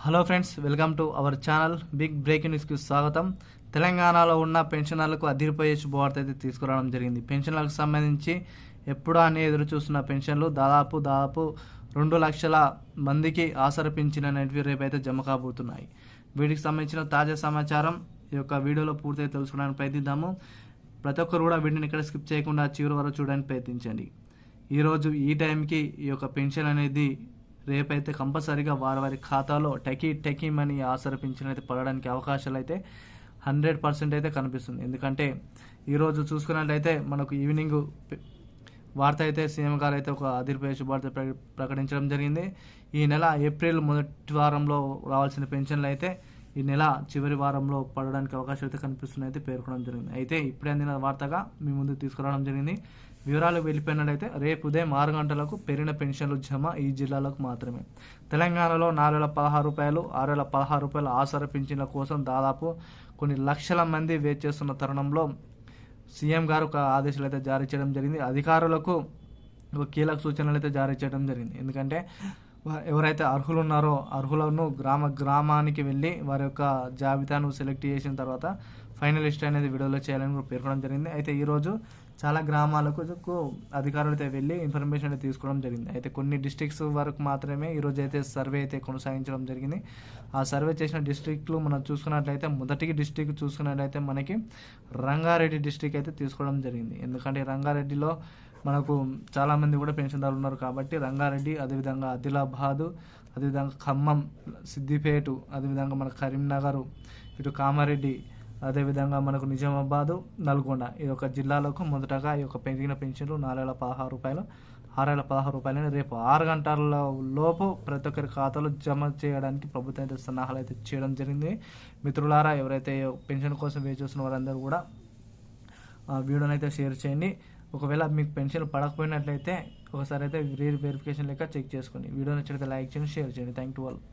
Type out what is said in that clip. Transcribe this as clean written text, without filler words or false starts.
Hello friends, welcome to our channel. Big breaking న్యూస్కి స్వాగతం. తెలంగాణలో ఉన్న పెన్షనర్లకు అదిరిపోయే శుభవార్త అయితే తీసుకురావడం జరిగింది. పెన్షన్లకు సంబంధించి ఎప్పుడా అని ఎదురు చూస్తున్న పెన్షన్లు దాదాపు 2 లక్షల మందికి ఆసరా పింఛన్ అనేటివి రేపైతే జమ కాబోతున్నాయి. వీటికి సంబంధించిన తాజా సమాచారం ఈ యొక్క వీడియోలో పూర్తిగా తెలుసుకోవడానికి ప్రయత్నిద్దాము. ప్రతి ఒక్కరు కూడా వీటిని ఇక్కడ స్కిప్ చేయకుండా చివరి వరకు చూడడానికి ప్రయత్నించండి. ఈరోజు ఈ టైంకి ఈ యొక్క పెన్షన్ అనేది రేపైతే కంపల్సరీగా వారి ఖాతాలో టెకీ మనీ ఆసరా పింఛన్ అయితే పడడానికి అవకాశాలు అయితే 100% అయితే కనిపిస్తుంది. ఎందుకంటే ఈరోజు చూసుకున్నట్లయితే మనకు ఈవినింగ్ వార్త అయితే సీఎం గారు అయితే ఒక అదిరిపోయే శుభార్త ప్రకటించడం జరిగింది. ఈ నెల ఏప్రిల్ మొదటి వారంలో రావాల్సిన పెన్షన్లు అయితే ఈ నెల చివరి వారంలో పడడానికి అవకాశాలు అయితే కనిపిస్తున్నాయి అయితే పేర్కొనడం జరిగింది. అయితే ఇప్పుడే అందిన వార్తగా మీ ముందుకు తీసుకురావడం జరిగింది. వివరాలు వెళ్ళిపోయినట్లయితే రేపు ఉదయం 6 గంటలకు పెరిగిన పెన్షన్లు జమ ఈ జిల్లాలకు మాత్రమే. తెలంగాణలో 4,016 రూపాయలు, 6,016 రూపాయల ఆసరా పింఛన్ల కోసం దాదాపు కొన్ని లక్షల మంది వేచి చేస్తున్న తరుణంలో సీఎం గారు ఒక ఆదేశాలు అయితే జారీ చేయడం జరిగింది. అధికారులకు ఒక కీలక సూచనలు అయితే జారీ చేయడం జరిగింది. ఎందుకంటే ఎవరైతే అర్హులు ఉన్నారో అర్హులను గ్రామానికి వెళ్ళి వారి యొక్క జాబితాను సెలెక్ట్ చేసిన తర్వాత ఫైనల్ లిస్ట్ అనేది విడుదల చేయాలని పేర్కొనడం జరిగింది. అయితే ఈరోజు చాలా గ్రామాలకు అధికారులు అయితే వెళ్ళి ఇన్ఫర్మేషన్ అయితే తీసుకోవడం జరిగింది. అయితే కొన్ని డిస్ట్రిక్ట్స్ వరకు మాత్రమే ఈరోజు అయితే సర్వే అయితే కొనసాగించడం జరిగింది. ఆ సర్వే చేసిన డిస్ట్రిక్ట్లు మనం చూసుకున్నట్లయితే మొదటి డిస్ట్రిక్ట్ చూసుకున్నట్లయితే మనకి రంగారెడ్డి డిస్ట్రిక్ట్ అయితే తీసుకోవడం జరిగింది. ఎందుకంటే రంగారెడ్డిలో మనకు చాలామంది కూడా పెన్షన్దారులు ఉన్నారు కాబట్టి రంగారెడ్డి, అదేవిధంగా ఆదిలాబాదు, అదేవిధంగా ఖమ్మం, సిద్దిపేట, అదేవిధంగా మన కరీంనగర్, ఇటు కామారెడ్డి, అదేవిధంగా మనకు నిజామాబాదు, నల్గొండ ఈ యొక్క జిల్లాలకు మొదటగా ఈ యొక్క పెరిగిన పెన్షన్లు 4,016 రూపాయలు, 6,016 రూపాయలని రేపు 6 గంటల లోపు ప్రతి ఒక్కరి ఖాతాలో జమ చేయడానికి ప్రభుత్వం అయితే సన్నాహాలు అయితే చేయడం జరిగింది. మిత్రులారా, ఎవరైతే పెన్షన్ కోసం వేచి చూస్తున్న వారందరూ కూడా వీడియోని అయితే షేర్ చేయండి. ఒకవేళ మీకు పెన్షన్ పడకపోయినట్లయితే ఒకసారి అయితే వెరిఫికేషన్ లెక్క చెక్ చేసుకోండి. వీడియో నచ్చితే లైక్ చేయండి, షేర్ చేయండి. Thank you all.